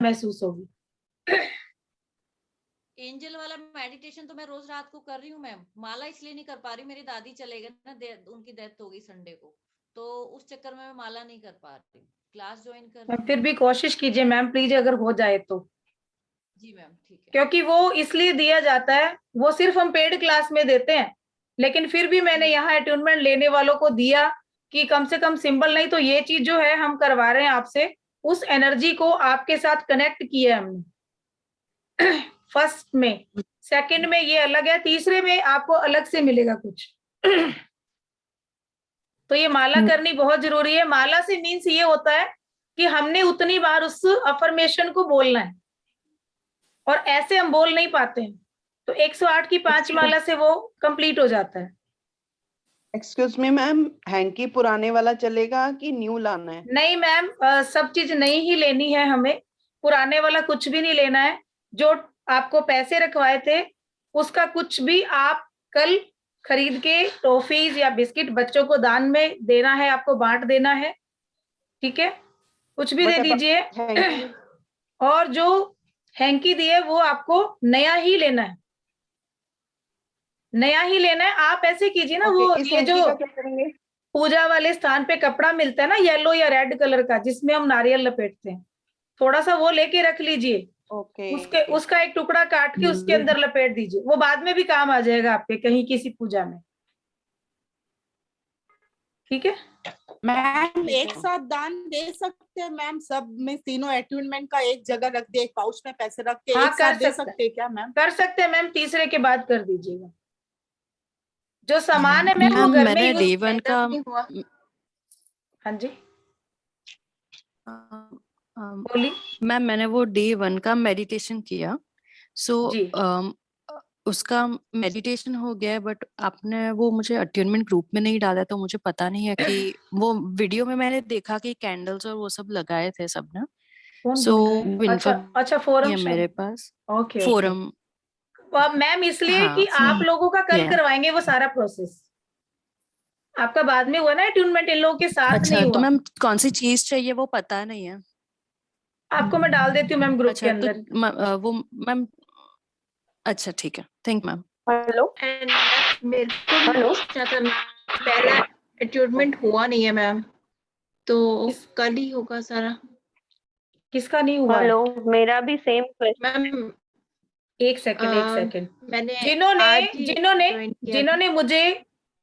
महसूस होगी। एंजल वाला मेडिटेशन तो मैं रोज रात को कर रही हूँ मैम, माला इसलिए नहीं कर पा रही, मेरी दादी चले गए ना, उनकी डेथ हो गई संडे को, तो उस चक्कर में मैं माला नहीं कर पा रही, क्लास ज्वाइन कर रही हूँ। फिर भी कोशिश कीजिए मैम प्लीज, अगर हो जाए तो। जी मैम ठीक है। क्योंकि वो इसलिए दिया जाता है, वो सिर्फ हम पेड क्लास में देते हैं, लेकिन फिर भी मैंने यहाँ अट्यूनमेंट लेने वालों को दिया कि कम से कम सिंबल नहीं तो ये चीज जो है हम करवा रहे हैं आपसे, उस एनर्जी को आपके साथ कनेक्ट किया है हमने। फर्स्ट में, सेकंड में ये अलग है, तीसरे में आपको अलग से मिलेगा कुछ। तो ये माला करनी बहुत जरूरी है। माला से मीन्स ये होता है कि हमने उतनी बार उस अफर्मेशन को बोलना है, और ऐसे हम बोल नहीं पाते हैं, तो 108 की 5 माला से वो कंप्लीट हो जाता है। एक्सक्यूज मी मैम, हैंकी पुराने वाला चलेगा कि न्यू लाना है? नहीं मैम, सब चीज नई ही लेनी है हमें, पुराने वाला कुछ भी नहीं लेना है। जो आपको पैसे रखवाए थे उसका कुछ भी आप कल खरीद के टॉफीज या बिस्किट बच्चों को दान में देना है, आपको बांट देना है, ठीक है, कुछ भी दे दीजिए। और जो हैंकी दिए वो आपको नया ही लेना है, नया ही लेना है। आप ऐसे कीजिए ना, वो ये जो पूजा वाले स्थान पे कपड़ा मिलता है ना येलो या रेड कलर का, जिसमें हम नारियल लपेटते हैं, थोड़ा सा वो लेके रख लीजिए। उसका एक टुकड़ा काट के उसके अंदर लपेट दीजिए, वो बाद में भी काम आ जाएगा आपके कहीं किसी पूजा में, ठीक है मैम? एक साथ दान दे सकते हैं मैम, सब में तीनों अट्यूनमेंट का एक जगह रख दे, एक पाउच में पैसे रख के एक साथ दे सकते हैं क्या मैम? कर सकते हैं मैम, तीसरे के बाद कर दीजिएगा। जो सामान है मैम वो घर में यूज का हुआ। हाँ जी बोली मैम, मैंने वो डे 1 का मेडिटेशन किया, उसका मेडिटेशन हो गया, बट आपने वो मुझे अट्यूनमेंट ग्रुप में नहीं डाला, तो मुझे पता नहीं है कि वो वीडियो में मैंने देखा कि कैंडल्स और वो सब लगाए थे सबने। अच्छा फोरम मेरे पास ओके फोरम मैम, इसलिए कि आप लोगों का कल करवाएंगे वो सारा प्रोसेस, आपका बाद में हुआ ना अट्यूनमेंट, इन लोगों के साथ अच्छा, नहीं हुआ। तो मैम कौन सी चीज चाहिए वो पता नहीं है। आपको मैं डाल देती हूँ मैम ग्रुप अच्छा, के अंदर। तो वो मैम, अच्छा ठीक है, थैंक मैम। हेलो हेलो, पहला अट्यूनमेंट हुआ नहीं है मैम, तो कल ही होगा सारा। किसका नहीं हुआ? हेलो, मेरा भी सेम मैम। एक सेकंड मैंने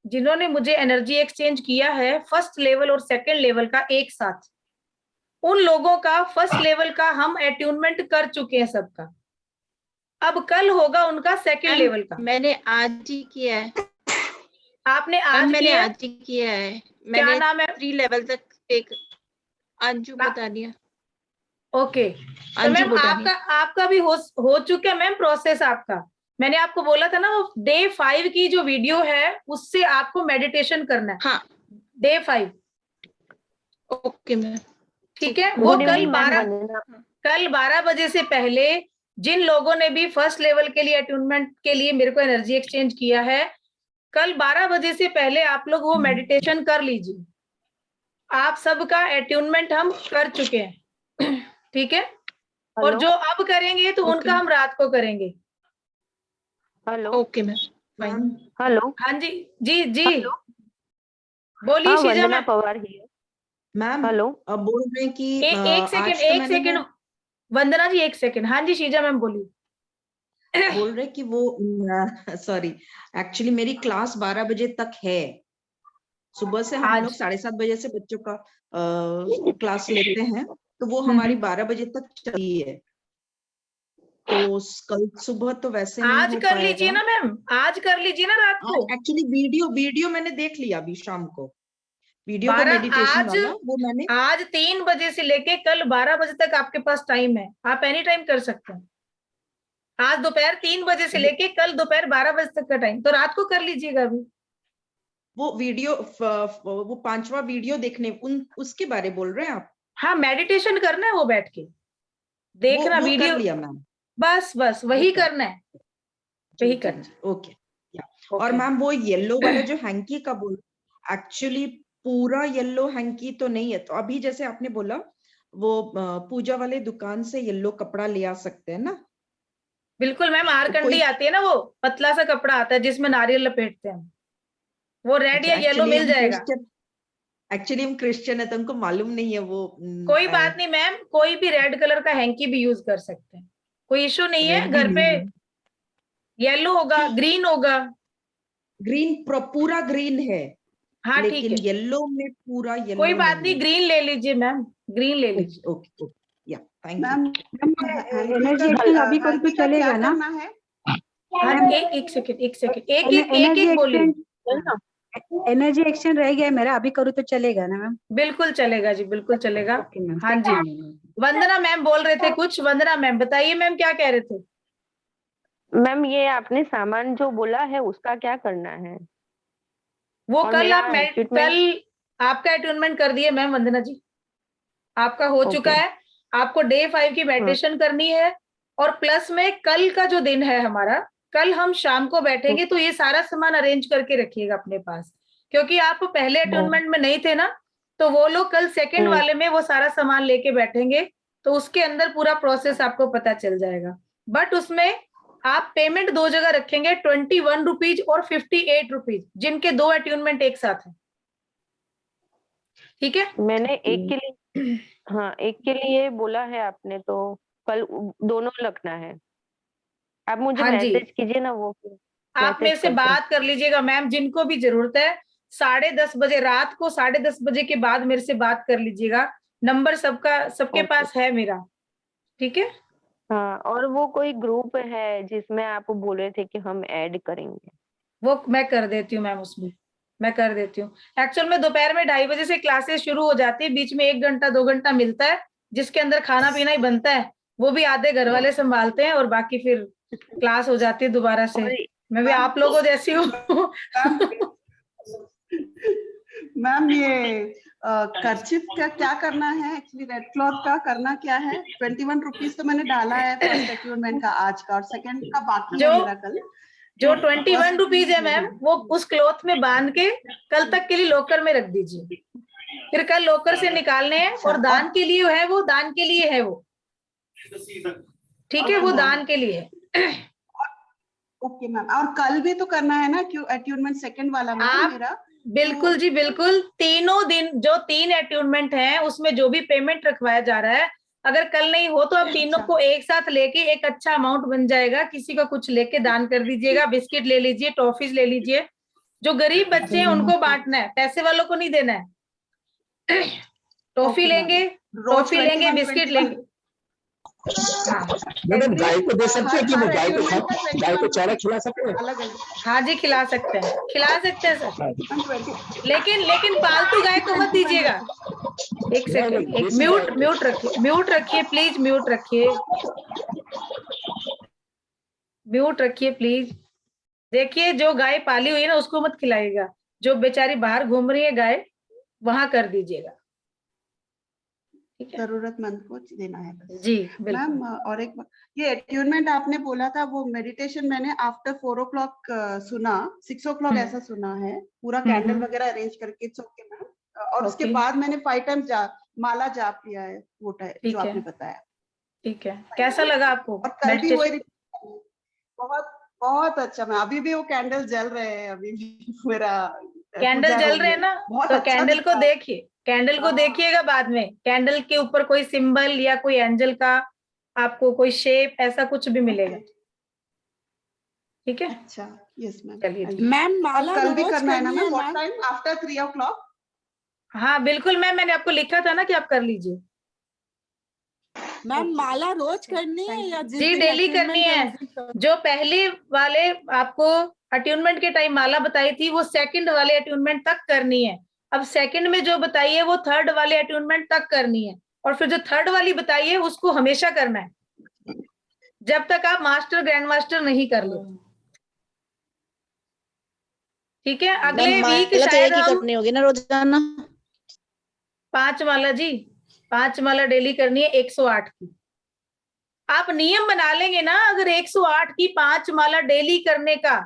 जिन्होंने मुझे एनर्जी एक्सचेंज किया है फर्स्ट लेवल और सेकंड लेवल का एक साथ, उन लोगों का फर्स्ट लेवल का हम अट्यूनमेंट कर चुके हैं सबका, अब कल होगा उनका सेकंड लेवल का। मैंने आज ही किया है। आपने आज किया है। क्या नाम है? 3 लेवल तक एक अंजू बता दिया। ओके, तो मैम आपका भी हो चुका है मैम प्रोसेस आपका। मैंने आपको बोला था ना वो डे 5 की जो वीडियो है उससे आपको मेडिटेशन करना है। हाँ, डे 5। ओके मैम, ठीक है। वो कल 12 बजे से पहले जिन लोगों ने भी फर्स्ट लेवल के लिए अट्यूनमेंट के लिए मेरे को एनर्जी एक्सचेंज किया है, कल 12 बजे से पहले आप लोग वो मेडिटेशन कर लीजिए। आप सबका अट्यूनमेंट हम कर चुके हैं, ठीक है। और जो अब करेंगे तो उनका हम रात को करेंगे। Hello, okay ma'am. हेलो, हाँ जी जी बोलिए शीजा मैम। पवार ही मैम, हेलो, अब बोल रहे हैं कि एक सेकंड वंदना जी, एक सेकंड। हाँ जी शीजा मैम बोलिए। बोल रहे कि वो सॉरी, एक्चुअली मेरी क्लास 12 बजे तक है। सुबह से हम लोग 7:30 बजे से बच्चों का क्लास लेते हैं, तो वो हमारी 12 बजे तक चली है। तो कल सुबह तो वैसे नहीं आज कर लीजिए ना मैम, आज कर लीजिए ना रात को। एक्चुअली वीडियो मैंने देख लिया अभी शाम को, वीडियो का मेडिटेशन वाला वो मैंने। आज 3 बजे से लेके कल 12 बजे तक आपके पास टाइम है, आप एनी टाइम कर सकते हैं। आज दोपहर 3 बजे से लेके कल दोपहर 12 बजे तक का टाइम, तो रात को कर लीजिएगा अभी। वो वीडियो वो 5वां वीडियो देखने उसके बारे बोल रहे हैं आप? हाँ, मेडिटेशन करना है वो बैठ के देखना वो वीडियो। कर लिया मैम, बस वही करना है, वही करना। ओके। और मैम वो येलो वाला जो हैंकी का बोल, एक्चुअली पूरा येलो हैंकी तो नहीं है। तो अभी जैसे आपने बोला वो पूजा वाले दुकान से येलो कपड़ा ले आ सकते हैं ना? बिल्कुल मैम, तो आरकंडी कोई आती है ना, वो पतला सा कपड़ा आता है जिसमें नारियल लपेटते हैं, वो रेड या येलो एक्चुअली मिल जाएगा। हम क्रिश्चियन है तो हमको मालूम नहीं है वो। कोई बात नहीं मैम, कोई भी रेड कलर का हैंकी भी यूज कर सकते हैं, कोई इशू नहीं है। रेड भी घर पे नहीं है। येलो होगा, ग्रीन होगा। ग्रीन पूरा ग्रीन है, हाँ ठीक लेकिन है, येलो में पूरा येलो कोई बात नहीं, ग्रीन ले लीजिए मैम, ग्रीन ले लीजिए। ओके ओके, या थैंक मैम यू। एनर्जी अभी कल तो चलेगा ना? करना है? हाँ एक सेकेंड, एक बोलिए। एनर्जी एक्सचेंज रह गया है मेरा, अभी करूँ तो चलेगा ना मैम? बिल्कुल चलेगा जी, बिल्कुल चलेगा। ओके मैम, हाँ जी, वंदना मैम बोल रहे थे कुछ। वंदना मैम बताइए, मैम क्या कह रहे थे? मैम ये आपने सामान जो बोला है उसका क्या करना है? वो और कल मेरा आप equipment- कल आपका अटेनमेंट कर दिए मैम वंदना जी, आपका हो चुका Okay. है। आपको डे 5 की मेडिटेशन करनी है, और प्लस में कल का जो दिन है हमारा, कल हम शाम को बैठेंगे, तो ये सारा सामान अरेंज करके रखिएगा अपने पास, क्योंकि आप पहले अटेनमेंट में नहीं थे ना, तो वो लोग कल सेकंड वाले में वो सारा सामान लेके बैठेंगे, तो उसके अंदर पूरा प्रोसेस आपको पता चल जाएगा। बट उसमें आप पेमेंट 2 जगह रखेंगे, 21 रुपीज और 58 रुपीज, जिनके 2 अट्यूनमेंट एक साथ है। ठीक है, मैंने एक के लिए हाँ एक के लिए बोला है आपने, तो कल दोनों लगना है। आप मुझे हाँ जी, मैसेज कीजिए ना, वो आप मेरे से बात कर लीजिएगा मैम, जिनको भी जरूरत है 10:30 बजे, रात को 10:30 बजे के बाद मेरे से बात कर लीजिएगा। नंबर सबके पास है मेरा, ठीक है। हाँ, और वो कोई ग्रुप है जिसमें आप बोल रहे थे कि हम ऐड करेंगे? वो मैं कर देती हूँ मैम, उसमें मैं कर देती हूँ। एक्चुअल में दोपहर में 2:30 बजे से क्लासेस शुरू हो जाती है, बीच में 1 घंटा 2 घंटा मिलता है, जिसके अंदर खाना पीना ही बनता है, वो भी आधे घर वाले संभालते हैं, और बाकी फिर क्लास हो जाती है दोबारा से। मैं भी आप लोगों जैसी हूँ। मैम ये कर्चिफ का क्या करना है? एक्चुअली रेड क्लॉथ का करना क्या है? 21 रुपीज तो मैंने डाला है फर्स्ट अट्यूनमेंट का आज का, और सेकंड का बाकी है मेरा कल। जो 21 रुपीज है मैम, वो उस क्लॉथ में बांध के कल तक के लिए लॉकर में रख दीजिए, फिर कल लॉकर से निकालने हैं, और दान के लिए है, वो दान के लिए है वो, ठीक है, वो दान के लिए है। ओके मैम, और कल भी तो करना है ना क्यों अट्यूनमेंट सेकंड वाला मैम मेरा? बिल्कुल जी बिल्कुल, तीनों दिन जो 3 अट्यूनमेंट हैं उसमें जो भी पेमेंट रखवाया जा रहा है, अगर कल नहीं हो तो आप तीनों को एक साथ लेके एक अच्छा अमाउंट बन जाएगा, किसी का कुछ लेके दान कर दीजिएगा, बिस्किट ले लीजिए, टॉफीज ले लीजिए, जो गरीब बच्चे हैं उनको बांटना है, पैसे वालों को नहीं देना है। टॉफी लेंगे, बिस्किट लेंगे। मैडम गाय को दे सकते हैं कि वो गाय को चारा खिला सकते हैं? हाँ जी खिला सकते हैं, सर, लेकिन पालतू गाय को मत दीजिएगा। एक सेकंड, एक म्यूट रखिए प्लीज, म्यूट रखिए प्लीज। देखिए जो गाय पाली हुई है ना उसको मत खिलाइएगा, जो बेचारी बाहर घूम रही है गाय, वहां कर दीजिएगा, जरूरतमंद को देना है बस। जी मैम और एक ये अट्यूनमेंट आपने बोला था, वो मेडिटेशन मैंने आफ्टर 4 o'clock सुना, 6 o'clock ऐसा सुना है, पूरा कैंडल वगैरह अरेंज करके। It's okay ma'am. और उसके बाद मैंने 5 times माला जाप किया है, वो जो आपने बताया। ठीक है, कैसा लगा आपको? और कल भी वही बहुत बहुत अच्छा। मैं अभी भी वो कैंडल जल रहे हैं, अभी भी मेरा कैंडल जल रहे हैं ना, तो अच्छा कैंडल को देखिए, कैंडल को देखिएगा बाद में, कैंडल के ऊपर कोई सिंबल या कोई एंजल का आपको कोई शेप ऐसा कुछ भी मिलेगा, ठीक है। अच्छा, यस मैम। चलिए मैम माला कल भी रोज करना है ना करनी ma'am? What ma'am? Time? After 3 o'clock? हाँ बिल्कुल मैम, मैंने आपको लिखा था ना कि आप कर लीजिए। मैम माला रोज करनी है या जिस जी दिन डेली attunement करनी है है। उस दिन करनी जो पहले वाले आपको अट्यूनमेंट के टाइम माला बताई थी, वो सेकंड वाले अट्यूनमेंट तक करनी है। अब सेकंड में जो बताई है वो थर्ड वाले अट्यूनमेंट तक करनी है, और फिर जो थर्ड वाली बताई है उसको हमेशा करना है, जब तक आप मास्टर ग्रैंड मास्टर नहीं कर ले, ठीक है। अगले वीक शायद हम करनी होगी ना रोजाना? 5 माला जी, 5 माला डेली करनी है 108 की। आप नियम बना लेंगे ना, अगर 108 की 5 माला डेली करने का,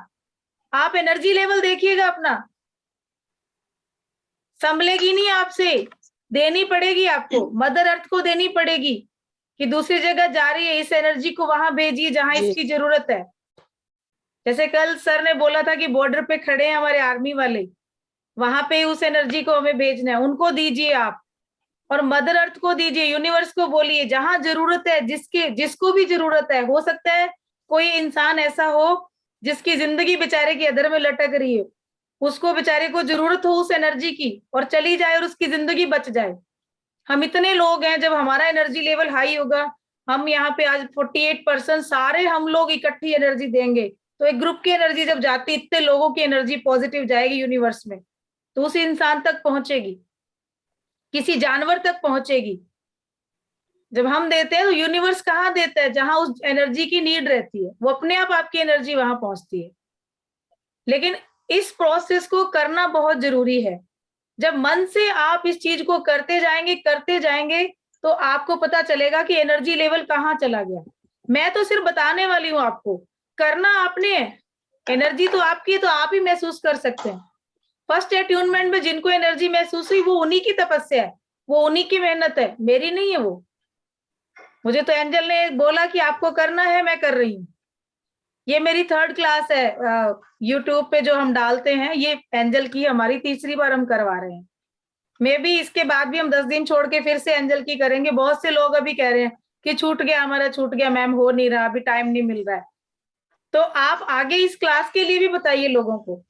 आप एनर्जी लेवल देखिएगा अपना, संभलेगी नहीं आपसे। देनी पड़ेगी आपको, मदर अर्थ को देनी पड़ेगी कि दूसरी जगह जा रही है, इस एनर्जी को वहां भेजिए जहां इसकी जरूरत है। जैसे कल सर ने बोला था कि बॉर्डर पे खड़े हैं हमारे आर्मी वाले, वहां पे उस एनर्जी को हमें भेजना है, उनको दीजिए आप, और मदर अर्थ को दीजिए, यूनिवर्स को बोलिए जहां जरूरत है, जिसको भी जरूरत है। हो सकता है कोई इंसान ऐसा हो जिसकी जिंदगी बेचारे की अधर में लटक रही है, उसको बेचारे को जरूरत हो उस एनर्जी की और चली जाए और उसकी जिंदगी बच जाए। हम इतने लोग हैं, जब हमारा एनर्जी लेवल हाई होगा, हम यहाँ पे आज 48% सारे हम लोग इकट्ठी एनर्जी देंगे, तो एक ग्रुप की एनर्जी जब जाती, इतने लोगों की एनर्जी पॉजिटिव जाएगी यूनिवर्स में, तो उस इंसान तक पहुंचेगी, किसी जानवर तक पहुंचेगी। जब हम देते हैं तो यूनिवर्स कहाँ देता है? जहां उस एनर्जी की नीड रहती है, वो अपने आप आपकी एनर्जी वहां पहुंचती है। लेकिन इस प्रोसेस को करना बहुत जरूरी है। जब मन से आप इस चीज को करते जाएंगे तो आपको पता चलेगा कि एनर्जी लेवल कहाँ चला गया। मैं तो सिर्फ बताने वाली हूँ आपको, करना आपने है, एनर्जी तो आपकी है, तो आप ही महसूस कर सकते हैं। फर्स्ट अट्यूनमेंट में जिनको एनर्जी महसूस हुई, वो उन्हीं की तपस्या है, वो उन्हीं की मेहनत है, मेरी नहीं है वो। मुझे तो एंजल ने बोला कि आपको करना है, मैं कर रही हूँ। ये मेरी 3rd क्लास है यूट्यूब पे जो हम डालते हैं, ये एंजल की हमारी 3री बार हम करवा रहे हैं। मे भी इसके बाद भी हम 10 दिन छोड़ के फिर से एंजल की करेंगे। बहुत से लोग अभी कह रहे हैं कि छूट गया, हमारा छूट गया मैम, हो नहीं रहा, अभी टाइम नहीं मिल रहा है। तो आप आगे इस क्लास के लिए भी बताइए लोगों को।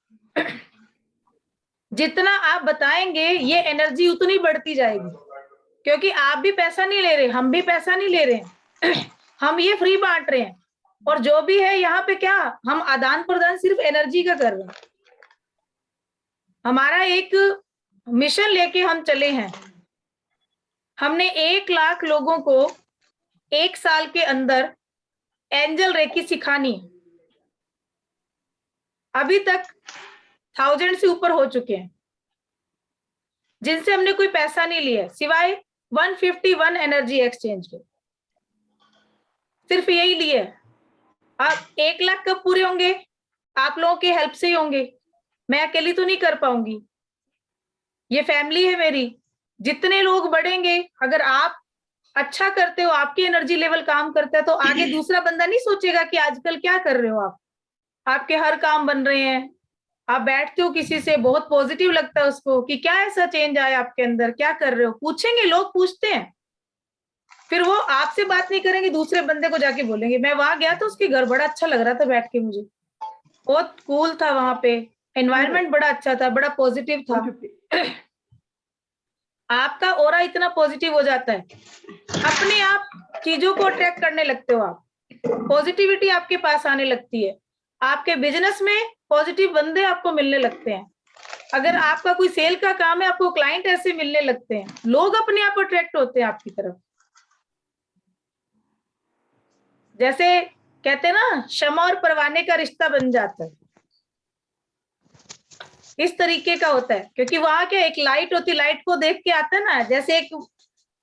जितना आप बताएंगे ये एनर्जी उतनी बढ़ती जाएगी, क्योंकि आप भी पैसा नहीं ले रहे, हम भी पैसा नहीं ले रहे हैं। हम ये फ्री बांट रहे हैं, और जो भी है यहाँ पे क्या, हम आदान प्रदान सिर्फ एनर्जी का कर रहे हैं। हमारा एक मिशन लेके हम चले हैं, हमने 1 लाख लोगों को 1 साल के अंदर एंजल रेकी सिखानी है। अभी तक 1000 से ऊपर हो चुके हैं, जिनसे हमने कोई पैसा नहीं लिया, सिवाय 151 एनर्जी एक्सचेंज के, सिर्फ यही लिए। अब 1 लाख कब पूरे होंगे? आप लोगों की हेल्प से ही होंगे, मैं अकेली तो नहीं कर पाऊंगी। ये फैमिली है मेरी, जितने लोग बढ़ेंगे, अगर आप अच्छा करते हो, आपकी एनर्जी लेवल काम करता है, तो आगे दूसरा बंदा नहीं सोचेगा कि आजकल क्या कर रहे हो आप, आपके हर काम बन रहे हैं, आप बैठते हो किसी से, बहुत पॉजिटिव लगता है उसको कि क्या ऐसा चेंज आया आपके अंदर, क्या कर रहे हो, पूछेंगे, लोग पूछते हैं। फिर वो आपसे बात नहीं करेंगे, दूसरे बंदे को जाके बोलेंगे। मैं वहां गया तो उसके घर बड़ा अच्छा लग रहा था बैठ के, मुझे बहुत कूल था वहां पे, एनवायरनमेंट बड़ा अच्छा था, बड़ा पॉजिटिव था। आपका ऑरा इतना पॉजिटिव हो जाता है, अपने आप चीजों को अट्रैक्ट करने लगते हो आप, पॉजिटिविटी आपके पास आने लगती है, आपके बिजनेस में पॉजिटिव बंदे आपको मिलने लगते हैं। अगर आपका कोई सेल का काम है, आपको क्लाइंट ऐसे मिलने लगते हैं, लोग अपने आप अट्रैक्ट होते हैं आपकी तरफ। जैसे कहते हैं ना, शमा और परवाने का रिश्ता बन जाता है, इस तरीके का होता है। क्योंकि वहां क्या, एक लाइट होती, लाइट को देख के आता है ना, जैसे एक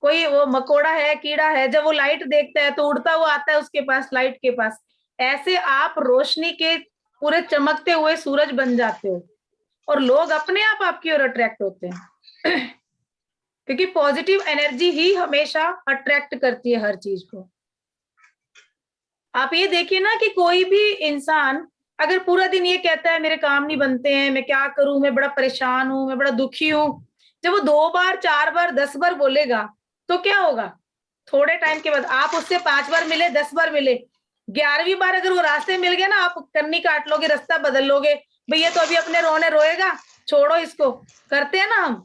कोई वो मकोड़ा है, कीड़ा है, जब वो लाइट देखता है तो उड़ता हुआ आता है उसके पास, लाइट के पास। ऐसे आप रोशनी के पूरे चमकते हुए सूरज बन जाते हो, और लोग अपने आप आपकी ओर अट्रैक्ट होते हैं। क्योंकि पॉजिटिव एनर्जी ही हमेशा अट्रैक्ट करती है हर चीज को। आप ये देखिए ना कि कोई भी इंसान अगर पूरा दिन ये कहता है मेरे काम नहीं बनते हैं, मैं क्या करूं, मैं बड़ा परेशान हूं, मैं बड़ा दुखी हूं, जब वो 2 बार 4 बार 10 बार बोलेगा तो क्या होगा? थोड़े टाइम के बाद आप उससे 5 बार मिले, 10 बार मिले, 11वीं बार अगर वो रास्ते मिल गए ना, आप कन्नी काट लोगे, रास्ता बदल लोगे, भैया तो अभी अपने रोने रोएगा, छोड़ो इसको। करते हैं ना हम,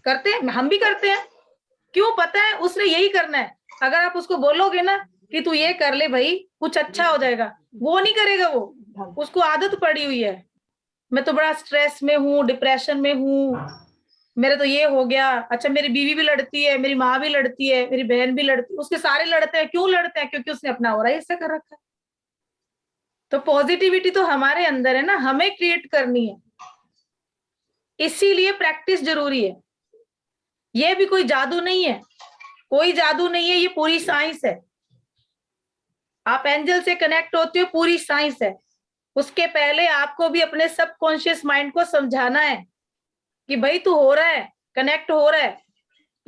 करते हैं, हम भी करते हैं। क्यों? पता है उसने यही करना है। अगर आप उसको बोलोगे ना कि तू ये कर ले भाई, कुछ अच्छा हो जाएगा, वो नहीं करेगा, वो उसको आदत पड़ी हुई है, मैं तो बड़ा स्ट्रेस में हूँ, डिप्रेशन में हूँ, मेरा तो ये हो गया। अच्छा, मेरी बीवी भी लड़ती है, मेरी माँ भी लड़ती है, मेरी बहन भी लड़ती है, उसके सारे लड़ते हैं। क्यों लड़ते हैं? क्योंकि उसने अपना हो रहा है ऐसा कर रखा है। तो पॉजिटिविटी तो हमारे अंदर है ना, हमें क्रिएट करनी है, इसीलिए प्रैक्टिस जरूरी है। ये भी कोई जादू नहीं है, कोई जादू नहीं है, ये पूरी साइंस है। आप एंजल से कनेक्ट होते हो, पूरी साइंस है। उसके पहले आपको भी अपने सबकॉन्शियस माइंड को समझाना है कि भाई तू हो रहा है, कनेक्ट हो रहा है,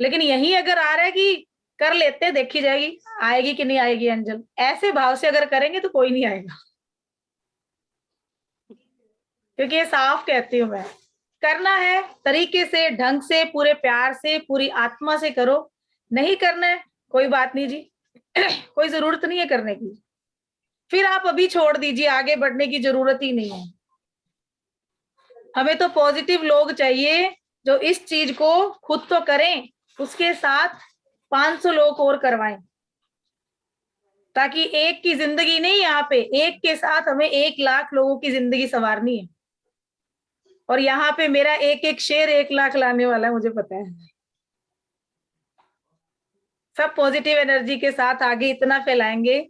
लेकिन यही अगर आ रहा है कि कर लेते, देखी जाएगी आएगी कि नहीं आएगी एंजल, ऐसे भाव से अगर करेंगे तो कोई नहीं आएगा। क्योंकि ये साफ कहती हूं मैं, करना है तरीके से, ढंग से, पूरे प्यार से, पूरी आत्मा से करो। नहीं करना है कोई बात नहीं जी, कोई जरूरत नहीं है करने की, फिर आप अभी छोड़ दीजिए, आगे बढ़ने की जरूरत ही नहीं है। हमें तो पॉजिटिव लोग चाहिए जो इस चीज को खुद तो करें, उसके साथ 500 लोग और करवाएं, ताकि एक की जिंदगी नहीं, यहाँ पे एक के साथ हमें 1 लाख लोगों की जिंदगी संवारनी है। और यहाँ पे मेरा एक एक शेर 1 लाख लाने वाला है, मुझे पता है। सब पॉजिटिव एनर्जी के साथ आगे इतना फैलाएंगे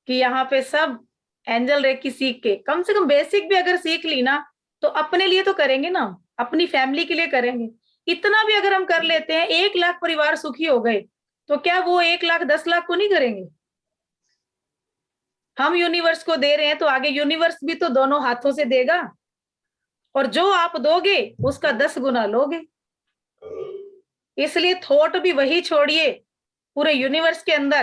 कि यहाँ पे सब एंजल रेकी सीख के, कम से कम बेसिक भी अगर सीख ली ना, तो अपने लिए तो करेंगे ना, अपनी फैमिली के लिए करेंगे। इतना भी अगर हम कर लेते हैं, 1 लाख परिवार सुखी हो गए, तो क्या वो 1 लाख 10 लाख को नहीं करेंगे? हम यूनिवर्स को दे रहे हैं तो आगे यूनिवर्स भी तो दोनों हाथों से देगा, और जो आप दोगे उसका 10 गुना लोगे। इसलिए थॉट भी वही छोड़िए पूरे यूनिवर्स के अंदर,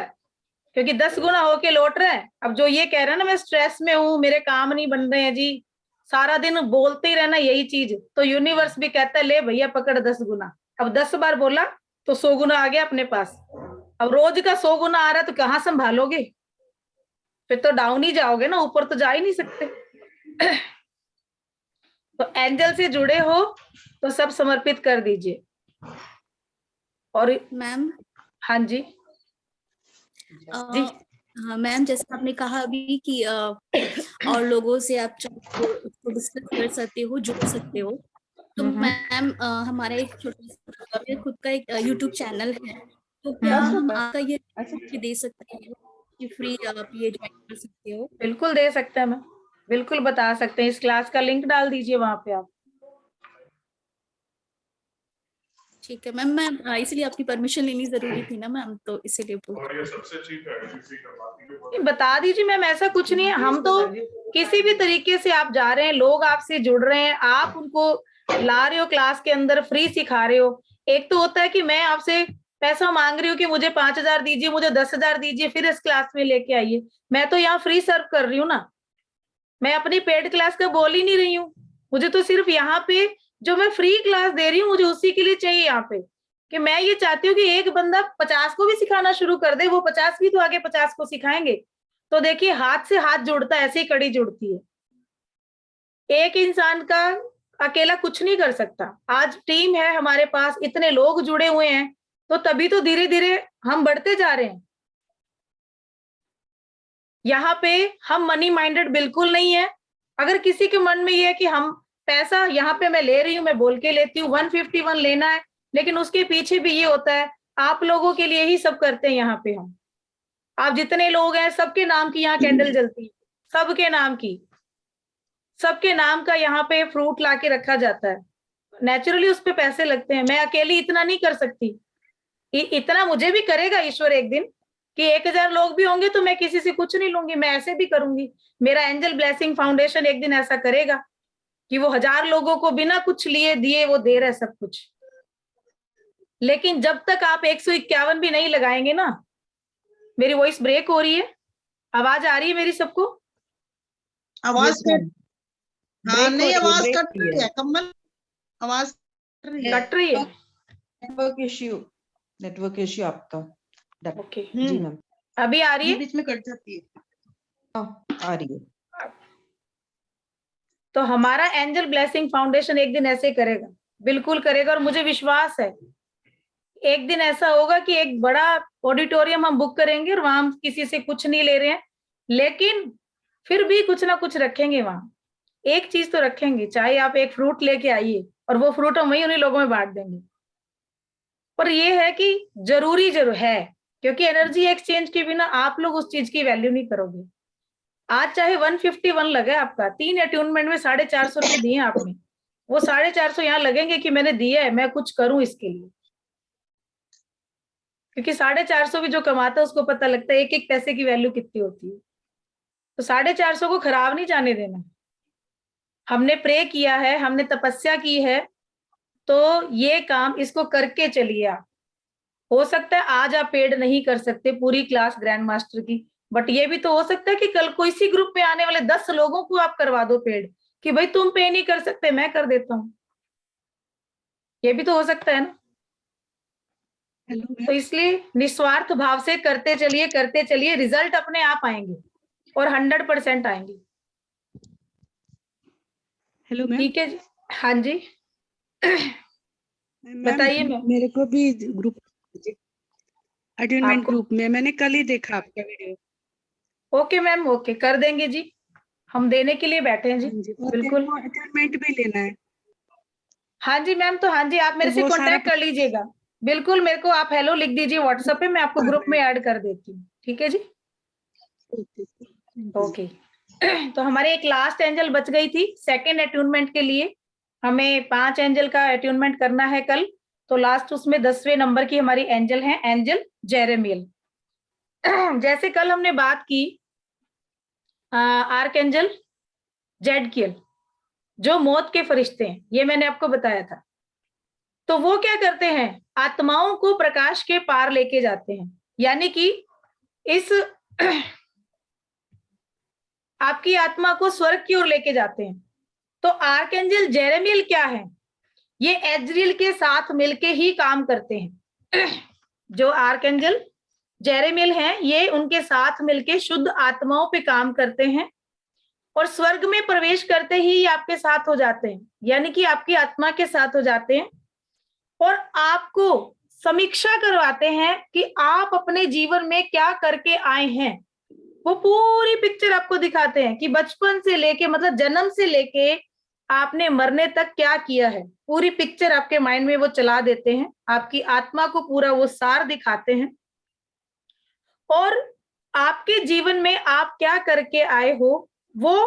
क्योंकि 10 गुना होके लौट रहे हैं। अब जो ये कह रहे हैं ना मैं स्ट्रेस में हूं, मेरे काम नहीं बन रहे हैं जी, सारा दिन बोलते ही रहना यही चीज, तो यूनिवर्स भी कहता है ले भैया पकड़ 10 गुना। अब 10 बार बोला तो 100 गुना आ गया अपने पास। अब रोज का 100 गुना आ रहा है तो कहाँ संभालोगे? फिर तो डाउन ही जाओगे ना, ऊपर तो जा ही नहीं सकते। तो एंजल से जुड़े हो तो सब समर्पित कर दीजिए। और मैम, हाँ जी जी, हाँ मैम, जैसे आपने कहा अभी कि और लोगों से आप डिस्कस कर सकते हो, जुड़ सकते हो, तो मैम हमारा एक छोटा सा खुद का एक यूट्यूब चैनल है, तो क्या हम आपका ये दे सकते हैं कि फ्री आप ये ज्वाइन कर सकते हो? बिल्कुल दे सकते हैं मैम, बिल्कुल बता सकते हैं। इस क्लास का लिंक डाल दीजिए वहां पे आप। ठीक है मैम, मैं इसलिए आपकी परमिशन लेनी जरूरी थी ना मैम, तो इसीलिए बता दीजिए मैम, ऐसा कुछ नहीं है। हम तो किसी भी तरीके से आप जा रहे हैं, लोग आपसे जुड़ रहे हैं, आप उनको ला रहे हो क्लास के अंदर, फ्री सिखा रहे हो। एक तो होता है कि मैं आपसे पैसा मांग रही हूँ कि मुझे 5,000 दीजिए, मुझे 10,000 दीजिए, फिर इस क्लास में लेके आइए। मैं तो यहाँ फ्री सर्व कर रही हूँ ना, मैं अपनी पेड क्लास का बोल ही नहीं रही हूँ। मुझे तो सिर्फ यहाँ पे जो मैं फ्री क्लास दे रही हूँ, मुझे उसी के लिए चाहिए यहाँ पे, कि मैं ये चाहती हूँ कि एक बंदा 50 को भी सिखाना शुरू कर दे, वो 50 भी तो आगे 50 को सिखाएंगे। तो देखिए हाथ से हाथ जुड़ता है, ऐसे ही कड़ी जुड़ती है। एक इंसान का अकेला कुछ नहीं कर सकता। आज टीम है हमारे पास, इतने लोग जुड़े हुए हैं, तो तभी तो धीरे धीरे हम बढ़ते जा रहे हैं। यहाँ पे हम मनी माइंडेड बिल्कुल नहीं है। अगर किसी के मन में ये है कि हम पैसा यहाँ पे मैं ले रही हूँ, मैं बोल के लेती हूँ 151 लेना है, लेकिन उसके पीछे भी ये होता है आप लोगों के लिए ही सब करते हैं। यहाँ पे हम, आप जितने लोग हैं सबके नाम की यहाँ कैंडल जलती है, सबके नाम की, सबके नाम का यहाँ पे फ्रूट लाके रखा जाता है। नेचुरली उस पे पैसे लगते हैं। मैं अकेली इतना नहीं कर सकती, इतना मुझे भी करेगा ईश्वर एक दिन कि 1000 लोग भी होंगे तो मैं किसी से कुछ नहीं लूंगी, मैं ऐसे भी करूंगी। मेरा एंजल ब्लेसिंग फाउंडेशन एक दिन ऐसा करेगा कि वो 1000 लोगों को बिना कुछ लिए दिए वो दे रहे सब कुछ। लेकिन जब तक आप 151 भी नहीं लगाएंगे ना, मेरी वॉइस ब्रेक हो रही है, आवाज आ रही है मेरी सबको? आवाज हाँ नहीं, आवाज कट रही है कमल, आवाज कट रही है। नेटवर्क इश्यू आपका। ओके जी मैम, अभी आ रही है? बीच में कट जाती है। आ रही है। तो हमारा एंजल ब्लेसिंग फाउंडेशन एक दिन ऐसे करेगा, बिल्कुल करेगा, और मुझे विश्वास है एक दिन ऐसा होगा कि एक बड़ा ऑडिटोरियम हम बुक करेंगे और वहां हम किसी से कुछ नहीं ले रहे हैं, लेकिन फिर भी कुछ ना कुछ रखेंगे वहां। एक चीज तो रखेंगे, चाहे आप एक फ्रूट लेके आइए और वो फ्रूट हम वही उन्हीं लोगों में बांट देंगे। पर ये है कि जरूरी जरूर है, क्योंकि एनर्जी एक्सचेंज के बिना आप लोग उस चीज की वैल्यू नहीं करोगे। आज चाहे 151 लगे आपका, 3 अट्यूनमेंट में 450 रुपए दिए आपने, वो 450 यहाँ लगेंगे कि मैंने दिया है, मैं कुछ करूं इसके लिए। क्योंकि 450 भी जो कमाता है उसको पता लगता है एक एक पैसे की वैल्यू कितनी होती है। तो 450 को खराब नहीं जाने देना। हमने प्रे किया है, हमने तपस्या की है, तो ये काम इसको करके चलिए आप। हो सकता है आज आप पेड नहीं कर सकते पूरी क्लास ग्रैंड मास्टर की, बट ये भी तो हो सकता है कि कल को इसी ग्रुप में आने वाले 10 लोगों को आप करवा दो पेड, कि भाई तुम पे नहीं कर सकते, मैं कर देता हूँ। ये भी तो हो सकता है ना। तो इसलिए निस्वार्थ भाव से करते चलिए, रिजल्ट अपने आप आएंगे और 100% आएंगे। Hello ma'am. ठीक है जी, हाँ जी बताइए मैम। मेरे को भी ग्रुप अटेन्मेंट ग्रुप में मैंने कल ही देखा आपका वीडियो। ओके मैम, ओके कर देंगे जी, हम देने के लिए बैठे हैं जी। बिल्कुल अटेन्मेंट भी लेना है। हाँ जी मैम, तो हाँ जी आप मेरे से कांटेक्ट कर लीजिएगा। बिल्कुल, मेरे को आप हेलो लिख दीजिए व्हाट्सएप पे, मैं आपको ग्रुप में ऐड कर देती हूँ। ठीक है जी, ओके। तो हमारे एक लास्ट एंजल बच गई थी सेकंड अट्यूनमेंट के लिए। हमें 5 एंजल का अट्यूनमेंट करना है कल, तो लास्ट उसमें 10वें नंबर की हमारी एंजल है, एंजल जेरेमियल। जैसे कल हमने बात की आर्क एंजल जेडकियल, जो मौत के फरिश्ते हैं, ये मैंने आपको बताया था। तो वो क्या करते हैं, आत्माओं को प्रकाश के पार लेके जाते हैं, यानी कि इस आपकी आत्मा को स्वर्ग की ओर लेके जाते हैं। तो आर्कएंजल जेरेमियल क्या है, ये एजरियल के साथ मिलके ही काम करते हैं। जो आर्कएंजल जेरेमियल हैं, ये उनके साथ मिलके शुद्ध आत्माओं पे काम करते हैं और स्वर्ग में प्रवेश करते ही आपके साथ हो जाते हैं, यानी कि आपकी आत्मा के साथ हो जाते हैं और आपको समीक्षा करवाते हैं कि आप अपने जीवन में क्या करके आए हैं। वो पूरी पिक्चर आपको दिखाते हैं कि बचपन से लेके, मतलब जन्म से लेके आपने मरने तक क्या किया है, पूरी पिक्चर आपके माइंड में वो चला देते हैं। आपकी आत्मा को पूरा वो सार दिखाते हैं और आपके जीवन में आप क्या करके आए हो वो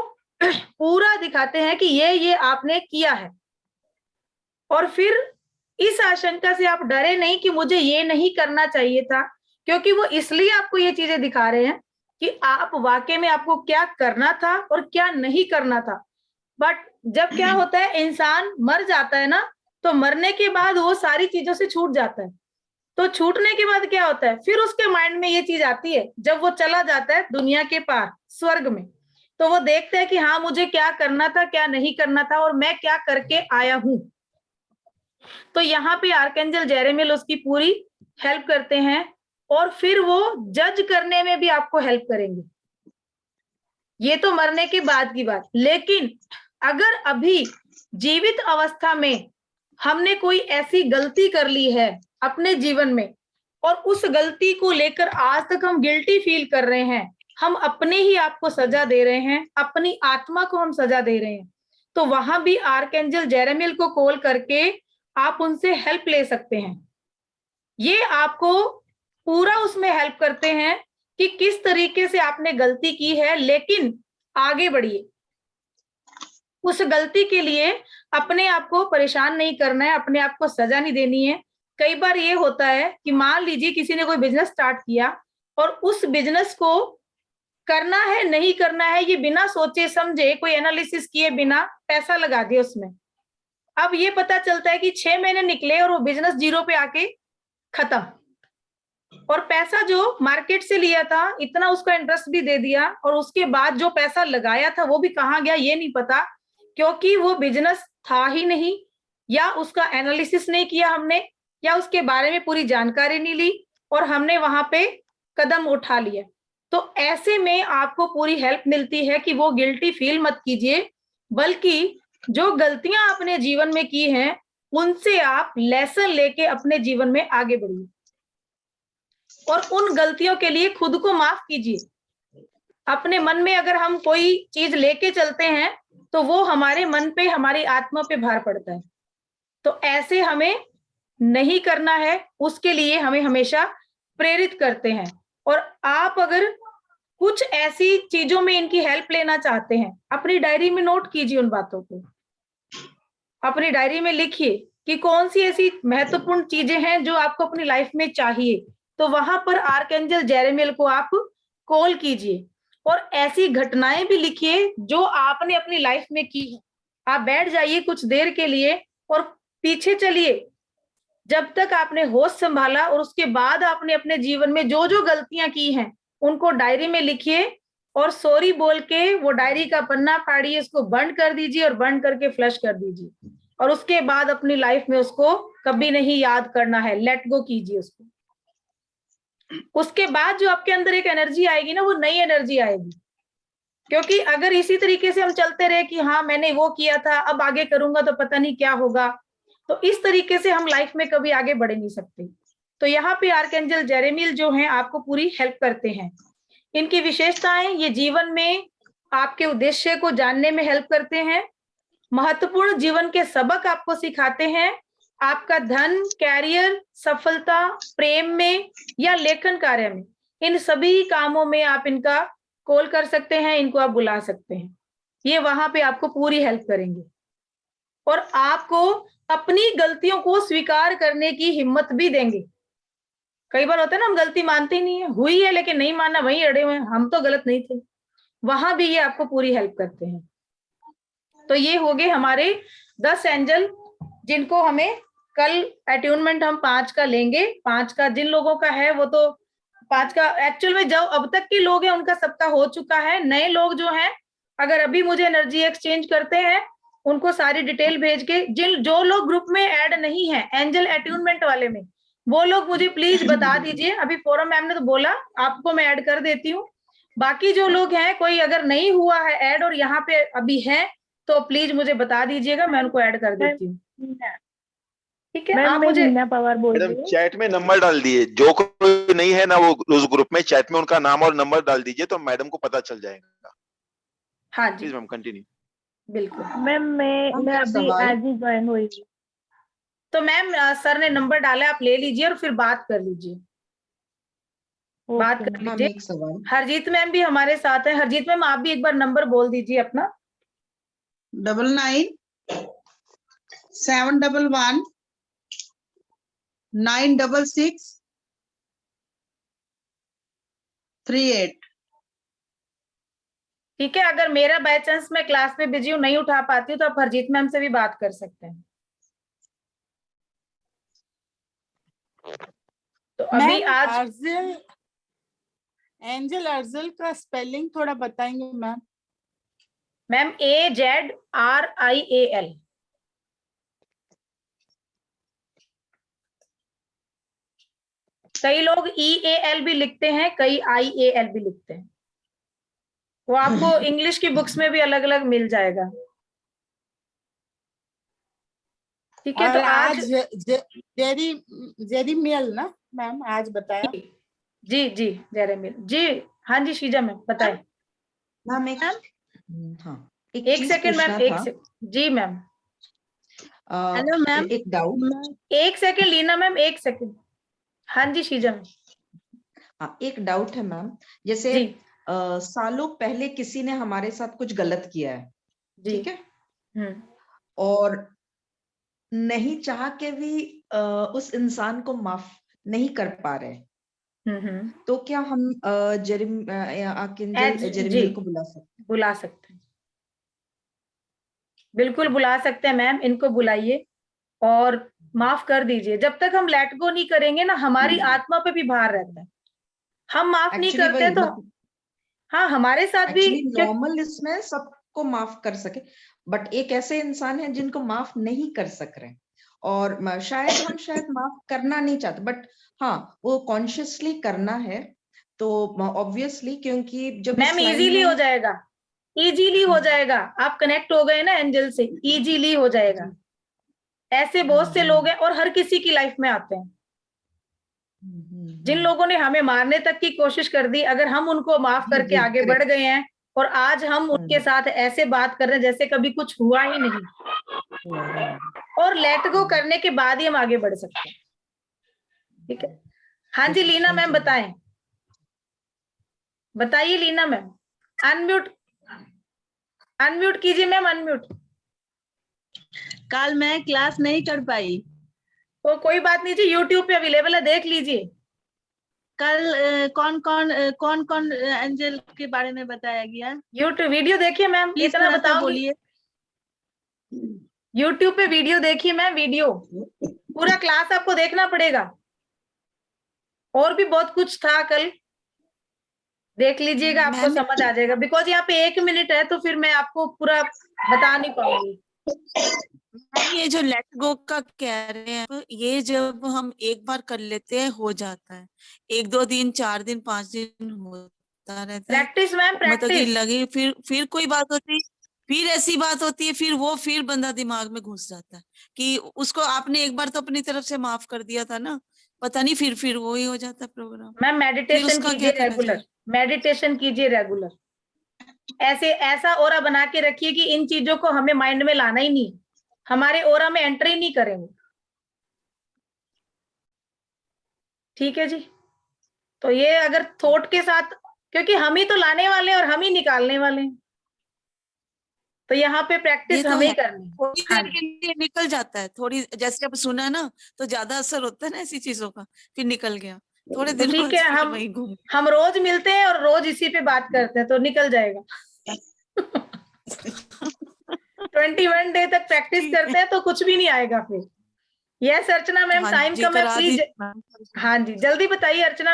पूरा दिखाते हैं कि ये आपने किया है। और फिर इस आशंका से आप डरे नहीं कि मुझे ये नहीं करना चाहिए था, क्योंकि वो इसलिए आपको ये चीजें दिखा रहे हैं कि आप वाकई में आपको क्या करना था और क्या नहीं करना था। बट जब क्या होता है, इंसान मर जाता है ना, तो मरने के बाद वो सारी चीजों से छूट जाता है। तो छूटने के बाद क्या होता है, फिर उसके माइंड में ये चीज आती है, जब वो चला जाता है दुनिया के पार स्वर्ग में, तो वो देखता है कि हाँ मुझे क्या करना था, क्या नहीं करना था और मैं क्या करके आया हूं। तो यहाँ पे आर्कएंजल जेरेमियल उसकी पूरी हेल्प करते हैं और फिर वो जज करने में भी आपको हेल्प करेंगे। ये तो मरने के बाद की बात, लेकिन अगर अभी जीवित अवस्था में हमने कोई ऐसी गलती कर ली है अपने जीवन में और उस गलती को लेकर आज तक हम गिल्टी फील कर रहे हैं, हम अपने ही आप को सजा दे रहे हैं, अपनी आत्मा को हम सजा दे रहे हैं, तो वहां भी आर्कएंजल जेरेमियल को कॉल करके आप उनसे हेल्प ले सकते हैं। ये आपको पूरा उसमें हेल्प करते हैं कि किस तरीके से आपने गलती की है, लेकिन आगे बढ़िए। उस गलती के लिए अपने आप को परेशान नहीं करना है, अपने आप को सजा नहीं देनी है। कई बार ये होता है कि मान लीजिए किसी ने कोई बिजनेस स्टार्ट किया और उस बिजनेस को करना है नहीं करना है, ये बिना सोचे समझे, कोई एनालिसिस किए बिना पैसा लगा दिया उसमें। अब ये पता चलता है कि 6 महीने निकले और वो बिजनेस जीरो पे आके खत्म, और पैसा जो मार्केट से लिया था इतना उसका इंटरेस्ट भी दे दिया और उसके बाद जो पैसा लगाया था वो भी कहाँ गया ये नहीं पता, क्योंकि वो बिजनेस था ही नहीं, या उसका एनालिसिस नहीं किया हमने, या उसके बारे में पूरी जानकारी नहीं ली और हमने वहां पे कदम उठा लिया। तो ऐसे में आपको पूरी हेल्प मिलती है कि वो गिल्टी फील मत कीजिए, बल्कि जो गलतियां आपने जीवन में की हैं उनसे आप लेसन लेके अपने जीवन में आगे बढ़िए और उन गलतियों के लिए खुद को माफ कीजिए। अपने मन में अगर हम कोई चीज लेके चलते हैं तो वो हमारे मन पे, हमारी आत्मा पे भार पड़ता है, तो ऐसे हमें नहीं करना है। उसके लिए हमें हमेशा प्रेरित करते हैं। और आप अगर कुछ ऐसी चीजों में इनकी हेल्प लेना चाहते हैं, अपनी डायरी में नोट कीजिए उन बातों को, अपनी डायरी में लिखिए कि कौन सी ऐसी महत्वपूर्ण चीजें हैं जो आपको अपनी लाइफ में चाहिए, तो वहां पर आर्कएंजल जेरेमियल को आप कॉल कीजिए। और ऐसी घटनाएं भी लिखिए जो आपने अपनी लाइफ में की है। आप बैठ जाइए कुछ देर के लिए और पीछे चलिए जब तक आपने होश संभाला और उसके बाद आपने अपने जीवन में जो जो गलतियां की हैं उनको डायरी में लिखिए और सॉरी बोल के वो डायरी का पन्ना फाड़िए, उसको बंद कर दीजिए और बंद करके फ्लश कर दीजिए। और उसके बाद अपनी लाइफ में उसको कभी नहीं याद करना है, लेट गो कीजिए उसको। उसके बाद जो आपके अंदर एक एनर्जी आएगी ना, वो नई एनर्जी आएगी। क्योंकि अगर इसी तरीके से हम चलते रहे कि हाँ मैंने वो किया था, अब आगे करूंगा तो पता नहीं क्या होगा, तो इस तरीके से हम लाइफ में कभी आगे बढ़ नहीं सकते। तो यहाँ पे आर्कएंजल जेरेमियल जो हैं आपको पूरी हेल्प करते हैं। इनकी विशेषताएं, ये जीवन में आपके उद्देश्य को जानने में हेल्प करते हैं, महत्वपूर्ण जीवन के सबक आपको सिखाते हैं, आपका धन, कैरियर, सफलता, प्रेम में या लेखन कार्य में, इन सभी कामों में आप इनका कॉल कर सकते हैं, इनको आप बुला सकते हैं। ये वहां पे आपको पूरी हेल्प करेंगे और आपको अपनी गलतियों को स्वीकार करने की हिम्मत भी देंगे। कई बार होता है ना, हम गलती मानते ही नहीं है, हुई है लेकिन नहीं मानना, वहीं अड़े हुए हैं, हम तो गलत नहीं थे। वहां भी ये आपको पूरी हेल्प करते हैं। तो ये हो गए हमारे 10 एंजल, जिनको हमें कल अट्यूनमेंट हम 5 का लेंगे। 5 का जिन लोगों का है वो तो 5 का एक्चुअल में जो अब तक के लोग हैं उनका सबका हो चुका है। नए लोग जो हैं, अगर अभी मुझे एनर्जी एक्सचेंज करते हैं, उनको सारी डिटेल भेज के, जो लोग ग्रुप में ऐड नहीं है एंजल अट्यूनमेंट वाले में, वो लोग मुझे प्लीज बता दीजिए। अभी फोरम मैम ने तो बोला, आपको मैं ऐड कर देती हूँ। बाकी जो लोग हैं, कोई अगर नहीं हुआ है ऐड और यहाँ पे अभी है, तो प्लीज मुझे बता दीजिएगा, मैं उनको ऐड कर देती हूँ। ठीक है, आप मुझे पवार बोल रही मैडम हूँ। चैट में नंबर डाल दिए, जो कोई नहीं है ना वो उस ग्रुप में, चैट में उनका नाम और नंबर डाल दीजिए तो मैडम को पता चल जाएगा। हाँ जी, प्लीज मैम कंटिन्यू। बिल्कुल मैम मैं अभी आज ही ज्वाइन हुई हूँ। तो मैम सर ने नंबर डाला, आप ले लीजिए और फिर बात कर लीजिए, बात कर लीजिए। एक सवाल, हरजीत मैम भी हमारे साथ है। हरजीत मैम आप भी एक बार नंबर बोल दीजिए अपना। 99 711 966 38। ठीक है, अगर मेरा बाय चांस मैं क्लास में बिजी हूँ, नहीं उठा पाती हूँ, तो आप हरजीत मैम से भी बात कर सकते हैं। तो अभी आज एंजल अर्जुल का स्पेलिंग थोड़ा बताएंगे मैम? Ma'am AZRIAL। कई लोग EAL भी लिखते हैं, कई IAL भी लिखते हैं। वो आपको इंग्लिश की बुक्स में भी अलग अलग मिल जाएगा। ठीक है, तो आज जेरेमियल ना मैम आज बताया? जी जी जेरेमियल जी। हाँ जी शीजा मैम बताएं। मैम एक सेकंड मैम, एक सेकंड जी मैम। हेलो मैम, एक डाउट। एक सेकंड लीना मैम, एक सेकंड। हाँ जी शीजा मैम। एक डाउट है मैम, जैसे सालों पहले किसी ने हमारे साथ कुछ गलत किया है, ठीक है, और नहीं चाह के भी उस इंसान को माफ नहीं कर पा रहे, तो क्या हम जेरेमियल को बुला सकते हैं? बुला सकते हैं, बिल्कुल बुला सकते हैं मैम। इनको बुलाइए और माफ कर दीजिए। जब तक हम लेट गो नहीं करेंगे ना, हमारी आत्मा पे भी भार रहता है। हम माफ नहीं करते तो हाँ हमारे साथ भी नॉर्मल इसमें सबको माफ कर सके, बट एक ऐसे इंसान है जिनको माफ नहीं कर सक रहे, और शायद माफ करना नहीं चाहते, बट हाँ वो कॉन्शियसली करना है। तो ऑब्वियसली क्योंकि जब मैम इजीली हो जाएगा, इजीली हो जाएगा। आप कनेक्ट हो गए ना एंजल से, इजीली हो जाएगा। ऐसे बहुत से लोग हैं और हर किसी की लाइफ में आते हैं। जिन लोगों ने हमें मारने तक की कोशिश कर दी, अगर हम उनको माफ करके आगे बढ़ गए हैं और आज हम उनके साथ ऐसे बात कर रहे हैं जैसे कभी कुछ हुआ ही नहीं, और लेट गो करने के बाद ही हम आगे बढ़ सकते हैं। ठीक है, हाँ जी लीना मैम बताएं, बताइए लीना मैम। अनम्यूट कीजिए मैम, अनम्यूट। कल मैं क्लास नहीं कर पाई। तो कोई बात नहीं जी, यूट्यूब पे अवेलेबल है, देख लीजिए। कल कौन कौन एंजल के बारे में बताया गया? यूट्यूब वीडियो देखिए मैम, इतना बताओ। बोलिए। यूट्यूब पे वीडियो देखिए मैम, वीडियो पूरा क्लास आपको देखना पड़ेगा, और भी बहुत कुछ था कल, देख लीजिएगा, आपको समझ आ जाएगा। बिकॉज यहाँ पे 1 मिनट है तो फिर मैं आपको पूरा बता नहीं पाऊंगी। ये जो लेट गो का कह रहे हैं, ये जब हम एक बार कर लेते हैं हो जाता है, 1-2 दिन 4 दिन 5 दिन होता रहता है। प्रैक्टिस मैम, मतलब कि प्रैक्टिस। लगे फिर कोई बात होती है, फिर ऐसी बात होती है, फिर बंदा दिमाग में घुस जाता है कि उसको आपने एक बार तो अपनी तरफ से माफ कर दिया था ना, पता नहीं फिर वही हो जाता है प्रोग्राम। मैम मेडिटेशन कीजिए रेगुलर, मेडिटेशन कीजिए रेगुलर। ऐसा ओरा बना के रखिए कि इन चीजों को हमें माइंड में लाना ही नहीं, हमारे ओरा में एंट्री नहीं करेंगे। ठीक है जी। तो ये अगर थॉट के साथ, क्योंकि हम ही तो लाने वाले हैं और हम ही निकालने वाले हैं, तो यहाँ पे प्रैक्टिस हमें ही करनी है। थोड़ी देर के लिए निकल जाता है, थोड़ी जैसे अब सुना ना तो ज्यादा असर होता है ना ऐसी चीजों का, फिर निकल गया थोड़े दिन। ठीक है, हम रोज मिलते हैं और रोज इसी पे बात करते हैं तो निकल जाएगा। 21 डे तक प्रैक्टिस करते हैं तो कुछ भी नहीं आएगा फिर। यस अर्चना मैम, टाइम कम है प्लीज। हाँ जी, जल्दी बताइए अर्चना मैम।